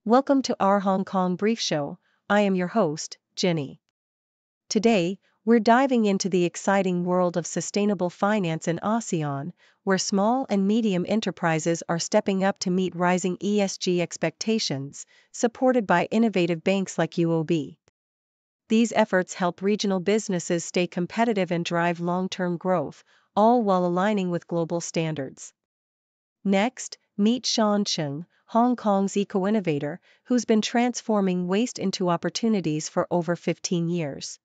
Welcome to our Hong Kong Brief Show. I am your host, Jenny. Today, we're diving into the exciting world of sustainable finance in ASEAN, where small and medium enterprises are stepping up to meet rising ESG expectations, supported by innovative banks like UOB. These efforts help regional businesses stay competitive and drive long-term growth, all while aligning with global standards. Next, meet Shawn Cheng, Hong Kong's eco-innovator, who's been transforming waste into opportunities for over 15 years.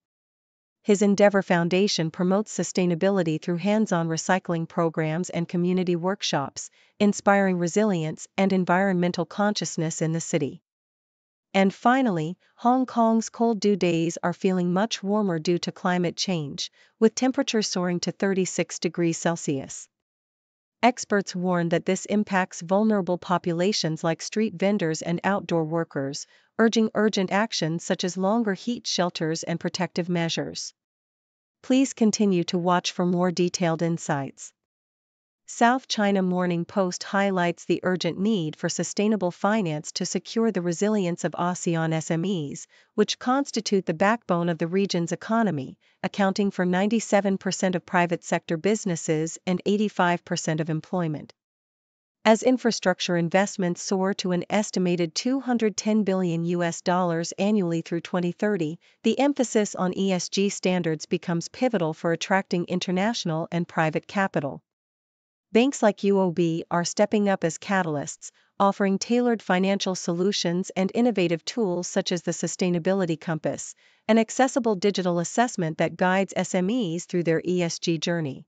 His Endeavour Foundation promotes sustainability through hands-on recycling programs and community workshops, inspiring resilience and environmental consciousness in the city. And finally, Hong Kong's cold dew days are feeling much warmer due to climate change, with temperatures soaring to 36 degrees Celsius. Experts warn that this impacts vulnerable populations like street vendors and outdoor workers, urging urgent action such as longer heat shelters and protective measures. Please continue to watch for more detailed insights. South China Morning Post highlights the urgent need for sustainable finance to secure the resilience of ASEAN SMEs, which constitute the backbone of the region's economy, accounting for 97% of private sector businesses and 85% of employment. As infrastructure investments soar to an estimated $210 billion annually through 2030, the emphasis on ESG standards becomes pivotal for attracting international and private capital. Banks like UOB are stepping up as catalysts, offering tailored financial solutions and innovative tools such as the Sustainability Compass, an accessible digital assessment that guides SMEs through their ESG journey.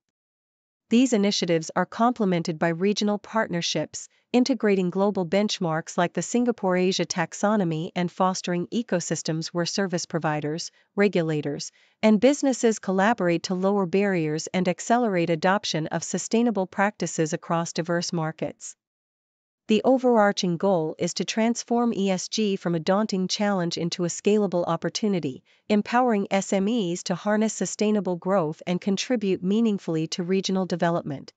These initiatives are complemented by regional partnerships, integrating global benchmarks like the Singapore Asia taxonomy and fostering ecosystems where service providers, regulators, and businesses collaborate to lower barriers and accelerate adoption of sustainable practices across diverse markets. The overarching goal is to transform ESG from a daunting challenge into a scalable opportunity, empowering SMEs to harness sustainable growth and contribute meaningfully to regional development.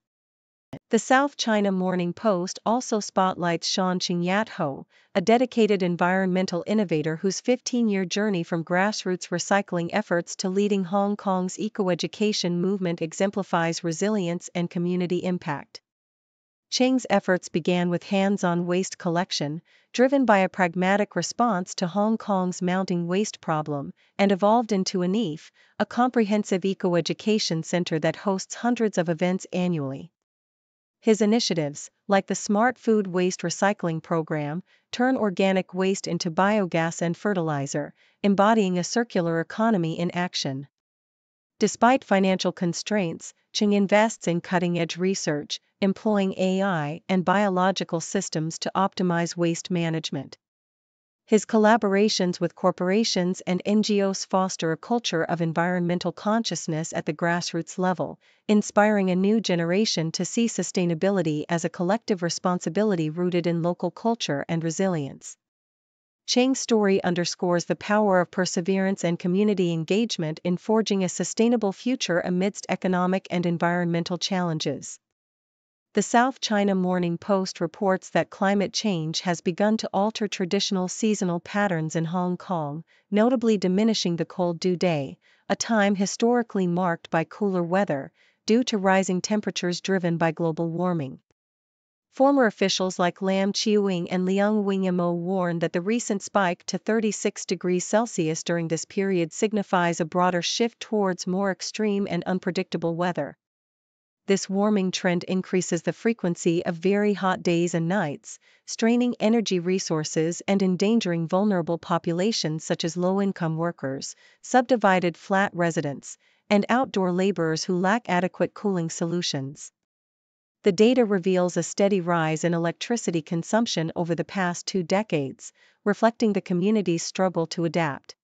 The South China Morning Post also spotlights Shawn Cheng, a dedicated environmental innovator whose 15-year journey from grassroots recycling efforts to leading Hong Kong's eco-education movement exemplifies resilience and community impact. Cheng's efforts began with hands-on waste collection, driven by a pragmatic response to Hong Kong's mounting waste problem, and evolved into Endeavour, a comprehensive eco-education center that hosts hundreds of events annually. His initiatives, like the Smart Food Waste Recycling Program, turn organic waste into biogas and fertilizer, embodying a circular economy in action. Despite financial constraints, Cheng invests in cutting-edge research, employing AI and biological systems to optimize waste management. His collaborations with corporations and NGOs foster a culture of environmental consciousness at the grassroots level, inspiring a new generation to see sustainability as a collective responsibility rooted in local culture and resilience. Cheng's story underscores the power of perseverance and community engagement in forging a sustainable future amidst economic and environmental challenges. The South China Morning Post reports that climate change has begun to alter traditional seasonal patterns in Hong Kong, notably diminishing the cold dew day, a time historically marked by cooler weather, due to rising temperatures driven by global warming. Former officials like Lam Chiu-wing and Leung Wing-mo warn that the recent spike to 36 degrees Celsius during this period signifies a broader shift towards more extreme and unpredictable weather. This warming trend increases the frequency of very hot days and nights, straining energy resources and endangering vulnerable populations such as low-income workers, subdivided flat residents, and outdoor laborers who lack adequate cooling solutions. The data reveals a steady rise in electricity consumption over the past 2 decades, reflecting the community's struggle to adapt.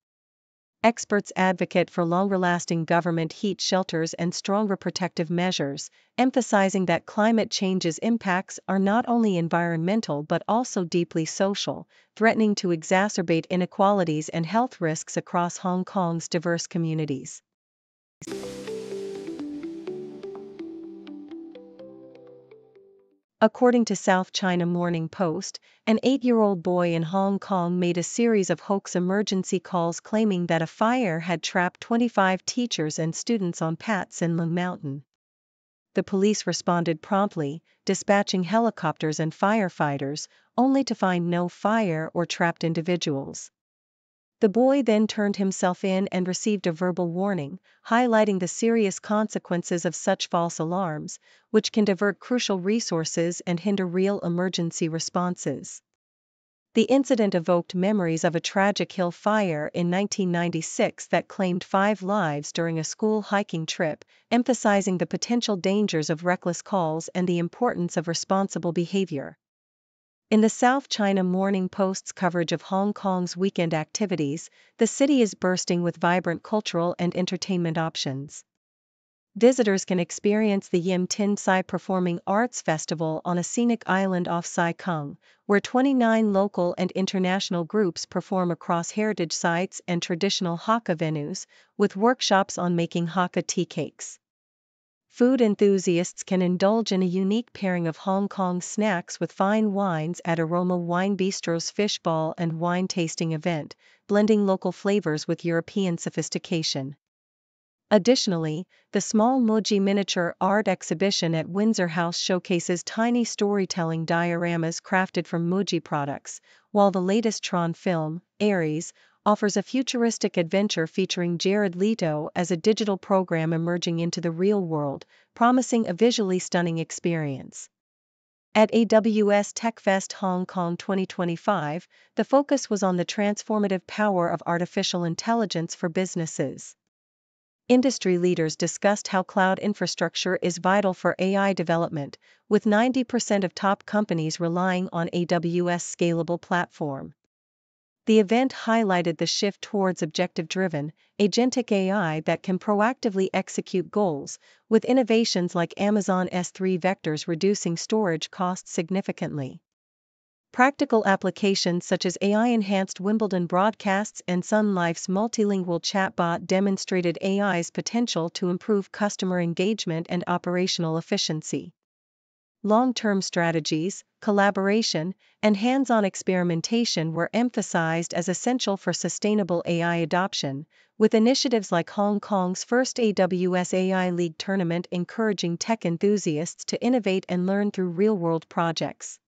Experts advocate for longer-lasting government heat shelters and stronger protective measures, emphasizing that climate change's impacts are not only environmental but also deeply social, threatening to exacerbate inequalities and health risks across Hong Kong's diverse communities. According to South China Morning Post, an 8-year-old boy in Hong Kong made a series of hoax emergency calls claiming that a fire had trapped 25 teachers and students on Pat Sin Lung Mountain. The police responded promptly, dispatching helicopters and firefighters, only to find no fire or trapped individuals. The boy then turned himself in and received a verbal warning, highlighting the serious consequences of such false alarms, which can divert crucial resources and hinder real emergency responses. The incident evoked memories of a tragic hill fire in 1996 that claimed 5 lives during a school hiking trip, emphasizing the potential dangers of reckless calls and the importance of responsible behavior. In the South China Morning Post's coverage of Hong Kong's weekend activities, the city is bursting with vibrant cultural and entertainment options. Visitors can experience the Yim Tin Sai Performing Arts Festival on a scenic island off Sai Kung, where 29 local and international groups perform across heritage sites and traditional Hakka venues, with workshops on making Hakka tea cakes. Food enthusiasts can indulge in a unique pairing of Hong Kong snacks with fine wines at Aroma Wine Bistro's Fishball and Wine Tasting event, blending local flavors with European sophistication. Additionally, the small Moji miniature art exhibition at Windsor House showcases tiny storytelling dioramas crafted from Moji products, while the latest Tron film, Ares, offers a futuristic adventure featuring Jared Leto as a digital program emerging into the real world, promising a visually stunning experience. At AWS TechFest Hong Kong 2025, the focus was on the transformative power of artificial intelligence for businesses. Industry leaders discussed how cloud infrastructure is vital for AI development, with 90% of top companies relying on AWS scalable platform. The event highlighted the shift towards objective-driven, agentic AI that can proactively execute goals, with innovations like Amazon S3 vectors reducing storage costs significantly. Practical applications such as AI-enhanced Wimbledon broadcasts and Sun Life's multilingual chatbot demonstrated AI's potential to improve customer engagement and operational efficiency. Long-term strategies, collaboration, and hands-on experimentation were emphasized as essential for sustainable AI adoption, with initiatives like Hong Kong's first AWS AI League tournament encouraging tech enthusiasts to innovate and learn through real-world projects.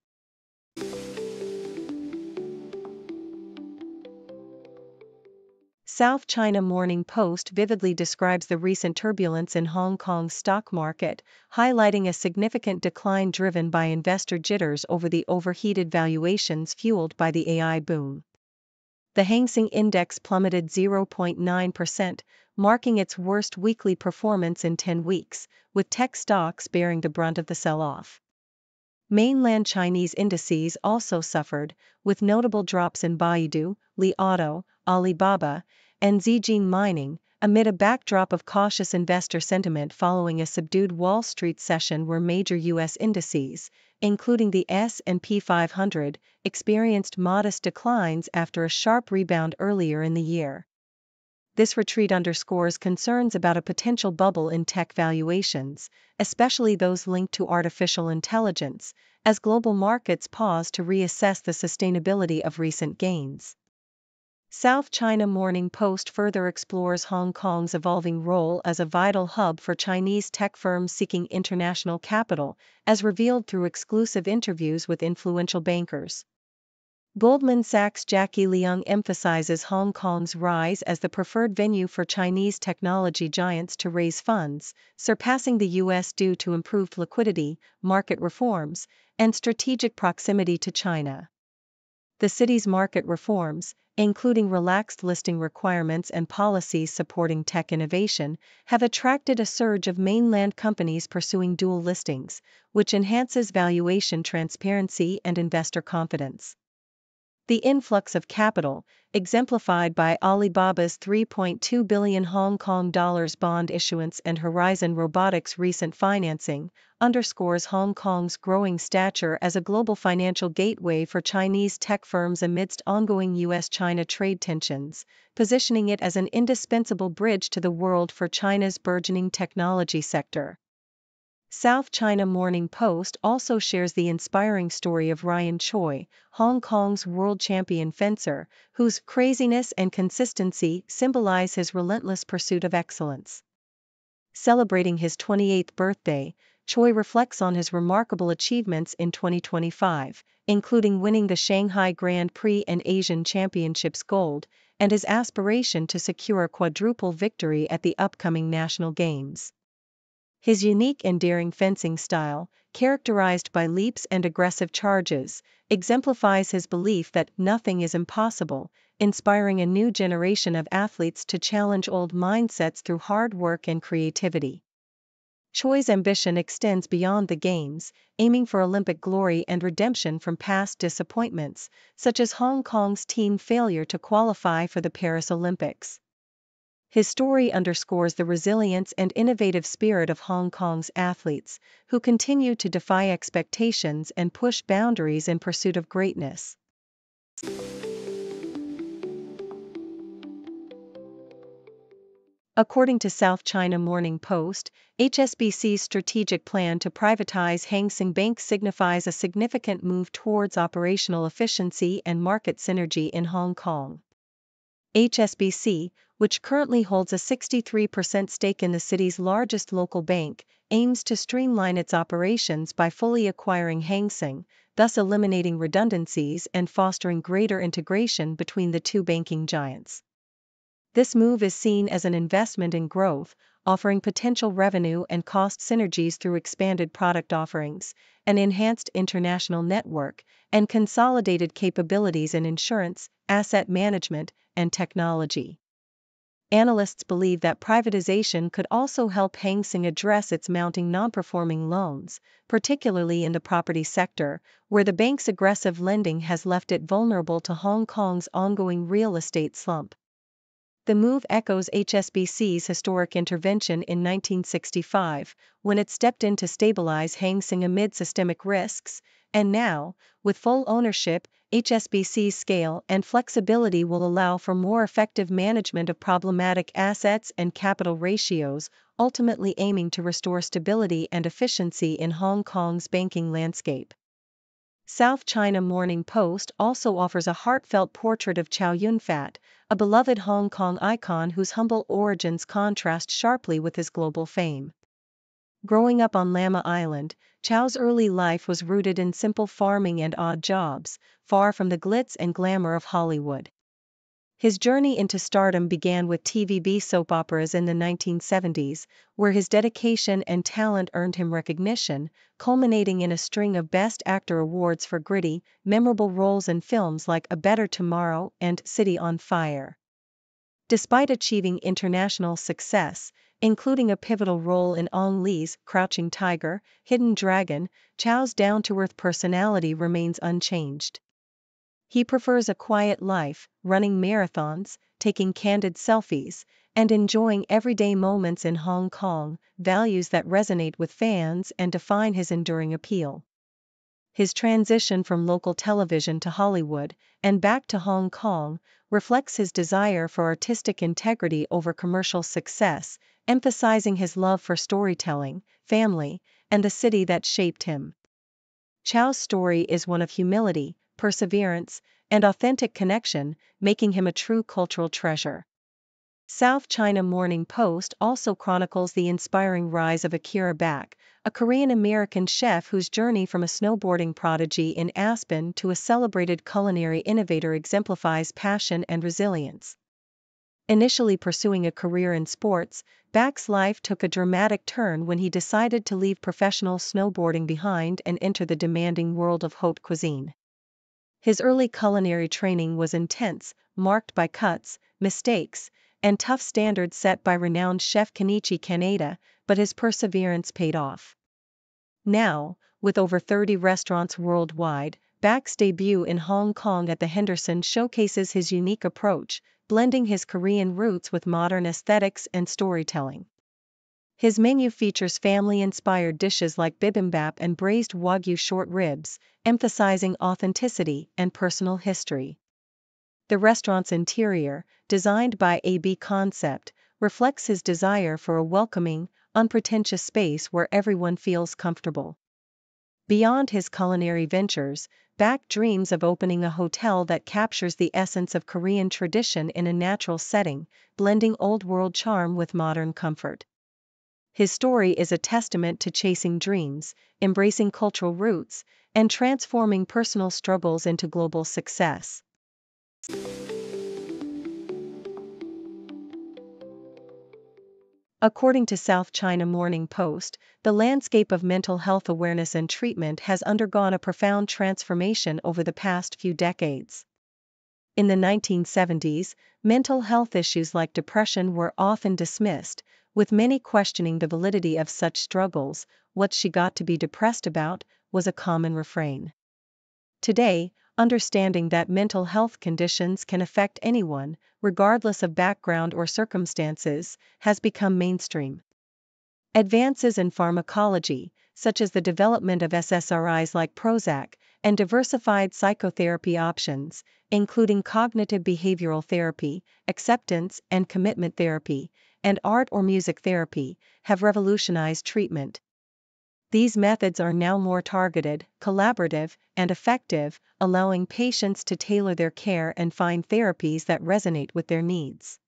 South China Morning Post vividly describes the recent turbulence in Hong Kong's stock market, highlighting a significant decline driven by investor jitters over the overheated valuations fueled by the AI boom. The Hang Seng Index plummeted 0.9%, marking its worst weekly performance in 10 weeks, with tech stocks bearing the brunt of the sell-off. Mainland Chinese indices also suffered, with notable drops in Baidu, Li Auto, Alibaba, and Zijin Mining, amid a backdrop of cautious investor sentiment following a subdued Wall Street session where major U.S. indices, including the S&P 500, experienced modest declines after a sharp rebound earlier in the year. This retreat underscores concerns about a potential bubble in tech valuations, especially those linked to artificial intelligence, as global markets pause to reassess the sustainability of recent gains. South China Morning Post further explores Hong Kong's evolving role as a vital hub for Chinese tech firms seeking international capital, as revealed through exclusive interviews with influential bankers. Goldman Sachs' Jackie Leung emphasizes Hong Kong's rise as the preferred venue for Chinese technology giants to raise funds, surpassing the U.S. due to improved liquidity, market reforms, and strategic proximity to China. The city's market reforms, including relaxed listing requirements and policies supporting tech innovation, have attracted a surge of mainland companies pursuing dual listings, which enhances valuation transparency and investor confidence. The influx of capital, exemplified by Alibaba's 3.2 billion Hong Kong dollars bond issuance and Horizon Robotics' recent financing, underscores Hong Kong's growing stature as a global financial gateway for Chinese tech firms amidst ongoing U.S.-China trade tensions, positioning it as an indispensable bridge to the world for China's burgeoning technology sector. South China Morning Post also shares the inspiring story of Ryan Choi, Hong Kong's world champion fencer, whose craziness and consistency symbolize his relentless pursuit of excellence. Celebrating his 28th birthday, Choi reflects on his remarkable achievements in 2025, including winning the Shanghai Grand Prix and Asian Championships gold, and his aspiration to secure a quadruple victory at the upcoming National Games. His unique and daring fencing style, characterized by leaps and aggressive charges, exemplifies his belief that nothing is impossible, inspiring a new generation of athletes to challenge old mindsets through hard work and creativity. Choi's ambition extends beyond the Games, aiming for Olympic glory and redemption from past disappointments, such as Hong Kong's team failure to qualify for the Paris Olympics. His story underscores the resilience and innovative spirit of Hong Kong's athletes, who continue to defy expectations and push boundaries in pursuit of greatness. According to South China Morning Post, HSBC's strategic plan to privatize Hang Seng Bank signifies a significant move towards operational efficiency and market synergy in Hong Kong. HSBC, which currently holds a 63% stake in the city's largest local bank, aims to streamline its operations by fully acquiring Hang Seng, thus eliminating redundancies and fostering greater integration between the two banking giants. This move is seen as an investment in growth, offering potential revenue and cost synergies through expanded product offerings, an enhanced international network, and consolidated capabilities in insurance, asset management, and technology. Analysts believe that privatization could also help Hang Seng address its mounting non-performing loans, particularly in the property sector, where the bank's aggressive lending has left it vulnerable to Hong Kong's ongoing real estate slump. The move echoes HSBC's historic intervention in 1965, when it stepped in to stabilize Hang Seng amid systemic risks, and now, with full ownership, HSBC's scale and flexibility will allow for more effective management of problematic assets and capital ratios, ultimately aiming to restore stability and efficiency in Hong Kong's banking landscape. South China Morning Post also offers a heartfelt portrait of Chow Yun-fat, a beloved Hong Kong icon whose humble origins contrast sharply with his global fame. Growing up on Lama Island, Chow's early life was rooted in simple farming and odd jobs, far from the glitz and glamour of Hollywood. His journey into stardom began with TVB soap operas in the 1970s, where his dedication and talent earned him recognition, culminating in a string of Best Actor awards for gritty, memorable roles in films like A Better Tomorrow and City on Fire. Despite achieving international success, including a pivotal role in Ong Lee's Crouching Tiger, Hidden Dragon, Chow's down-to-earth personality remains unchanged. He prefers a quiet life, running marathons, taking candid selfies, and enjoying everyday moments in Hong Kong, values that resonate with fans and define his enduring appeal. His transition from local television to Hollywood, and back to Hong Kong, reflects his desire for artistic integrity over commercial success, emphasizing his love for storytelling, family, and the city that shaped him. Chow's story is one of humility, perseverance, and authentic connection, making him a true cultural treasure. South China Morning Post also chronicles the inspiring rise of Akira Bak, a Korean-American chef whose journey from a snowboarding prodigy in Aspen to a celebrated culinary innovator exemplifies passion and resilience. Initially pursuing a career in sports, Bak's life took a dramatic turn when he decided to leave professional snowboarding behind and enter the demanding world of haute cuisine. His early culinary training was intense, marked by cuts, mistakes, and tough standards set by renowned chef Kenichi Kaneda, but his perseverance paid off. Now, with over 30 restaurants worldwide, Bak's debut in Hong Kong at the Henderson showcases his unique approach, blending his Korean roots with modern aesthetics and storytelling. His menu features family-inspired dishes like bibimbap and braised wagyu short ribs, emphasizing authenticity and personal history. The restaurant's interior, designed by AB Concept, reflects his desire for a welcoming, unpretentious space where everyone feels comfortable. Beyond his culinary ventures, Bak dreams of opening a hotel that captures the essence of Korean tradition in a natural setting, blending old-world charm with modern comfort. His story is a testament to chasing dreams, embracing cultural roots, and transforming personal struggles into global success. According to South China Morning Post, the landscape of mental health awareness and treatment has undergone a profound transformation over the past few decades. In the 1970s, mental health issues like depression were often dismissed, with many questioning the validity of such struggles. "What's she got to be depressed about?" was a common refrain. Today, understanding that mental health conditions can affect anyone, regardless of background or circumstances, has become mainstream. Advances in pharmacology, such as the development of SSRIs like Prozac, and diversified psychotherapy options, including cognitive behavioral therapy, acceptance and commitment therapy, and art or music therapy, have revolutionized treatment. These methods are now more targeted, collaborative, and effective, allowing patients to tailor their care and find therapies that resonate with their needs.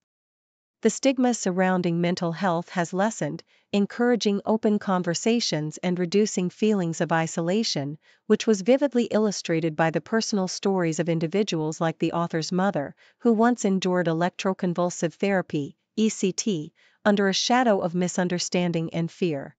The stigma surrounding mental health has lessened, encouraging open conversations and reducing feelings of isolation, which was vividly illustrated by the personal stories of individuals like the author's mother, who once endured electroconvulsive therapy, ECT, under a shadow of misunderstanding and fear.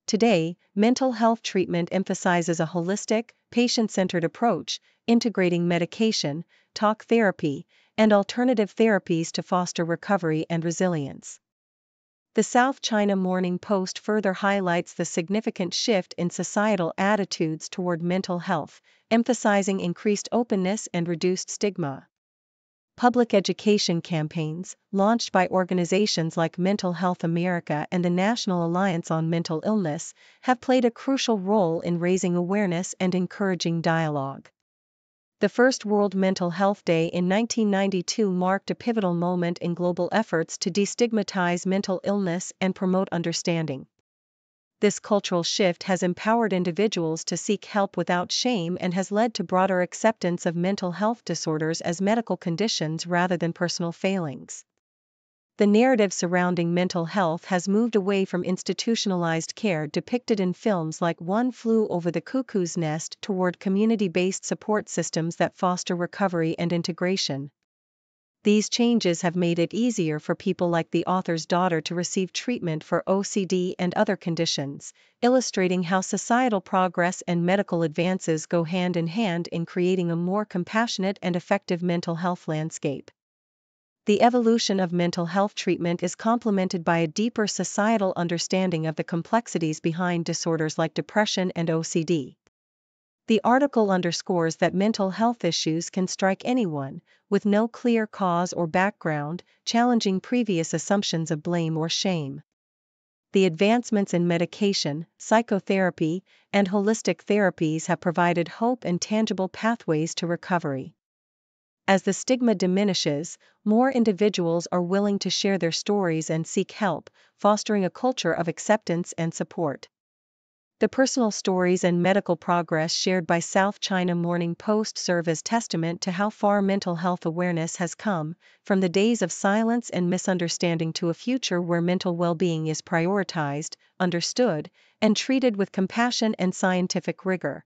Today, mental health treatment emphasizes a holistic, patient-centered approach, integrating medication, talk therapy, and alternative therapies to foster recovery and resilience. The South China Morning Post further highlights the significant shift in societal attitudes toward mental health, emphasizing increased openness and reduced stigma. Public education campaigns, launched by organizations like Mental Health America and the National Alliance on Mental Illness, have played a crucial role in raising awareness and encouraging dialogue. The first World Mental Health Day in 1992 marked a pivotal moment in global efforts to destigmatize mental illness and promote understanding. This cultural shift has empowered individuals to seek help without shame and has led to broader acceptance of mental health disorders as medical conditions rather than personal failings. The narrative surrounding mental health has moved away from institutionalized care depicted in films like One Flew Over the Cuckoo's Nest toward community-based support systems that foster recovery and integration. These changes have made it easier for people like the author's daughter to receive treatment for OCD and other conditions, illustrating how societal progress and medical advances go hand in hand in creating a more compassionate and effective mental health landscape. The evolution of mental health treatment is complemented by a deeper societal understanding of the complexities behind disorders like depression and OCD. The article underscores that mental health issues can strike anyone, with no clear cause or background, challenging previous assumptions of blame or shame. The advancements in medication, psychotherapy, and holistic therapies have provided hope and tangible pathways to recovery. As the stigma diminishes, more individuals are willing to share their stories and seek help, fostering a culture of acceptance and support. The personal stories and medical progress shared by South China Morning Post serve as testament to how far mental health awareness has come, from the days of silence and misunderstanding to a future where mental well-being is prioritized, understood, and treated with compassion and scientific rigor.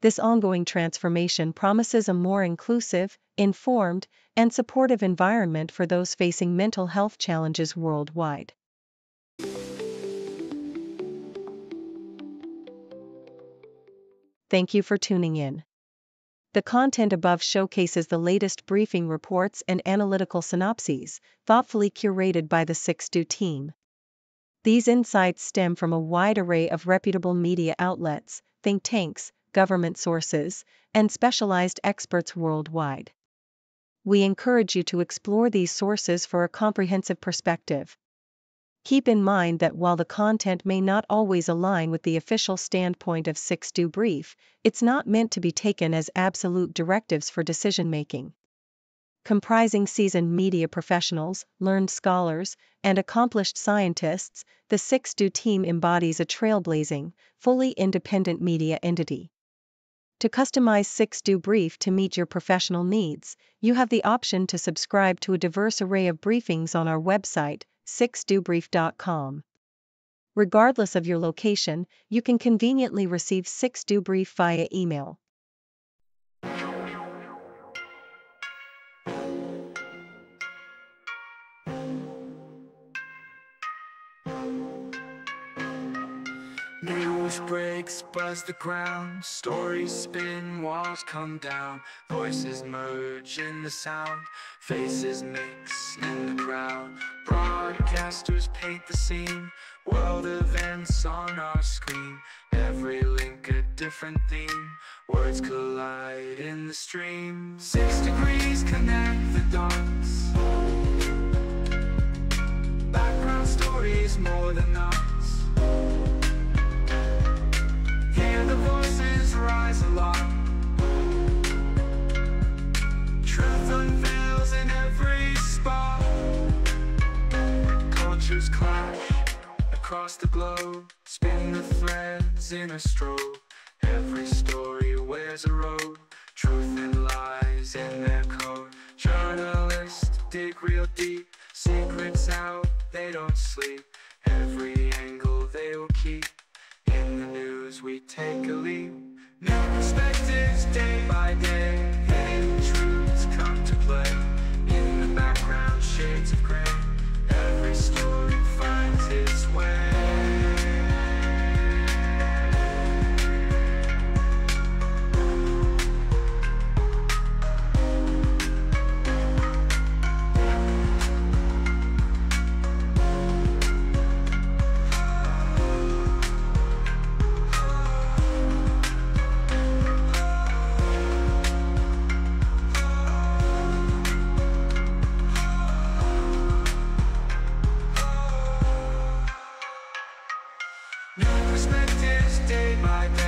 This ongoing transformation promises a more inclusive, informed, and supportive environment for those facing mental health challenges worldwide. Thank you for tuning in. The content above showcases the latest briefing reports and analytical synopses, thoughtfully curated by the 6Do team. These insights stem from a wide array of reputable media outlets, think tanks, government sources, and specialized experts worldwide. We encourage you to explore these sources for a comprehensive perspective. Keep in mind that while the content may not always align with the official standpoint of 6Do Brief, it's not meant to be taken as absolute directives for decision-making. Comprising seasoned media professionals, learned scholars, and accomplished scientists, the 6Do team embodies a trailblazing, fully independent media entity. To customize 6Do Brief to meet your professional needs, you have the option to subscribe to a diverse array of briefings on our website, 6dobrief.com. Regardless of your location, you can conveniently receive 6Do Brief via email. News breaks, buzz the ground, stories spin, walls come down, voices merge in the sound, faces mix in the crowd, broadcasters paint the scene, world events on our screen, every link a different theme, words collide in the stream, 6 degrees connect the dots, background stories more than us. Hear the voices rise aloud, truth unveils in every spot, cultures clash across the globe, spin the threads in a strobe, every story wears a robe, truth and lies in their code, journalists dig real deep, secrets out, they don't sleep, every angle they will keep. In the news we take a leap, new perspectives day by day, hidden truths come to play, in the background shades of gray, every story finds its way. New perspectives day by day.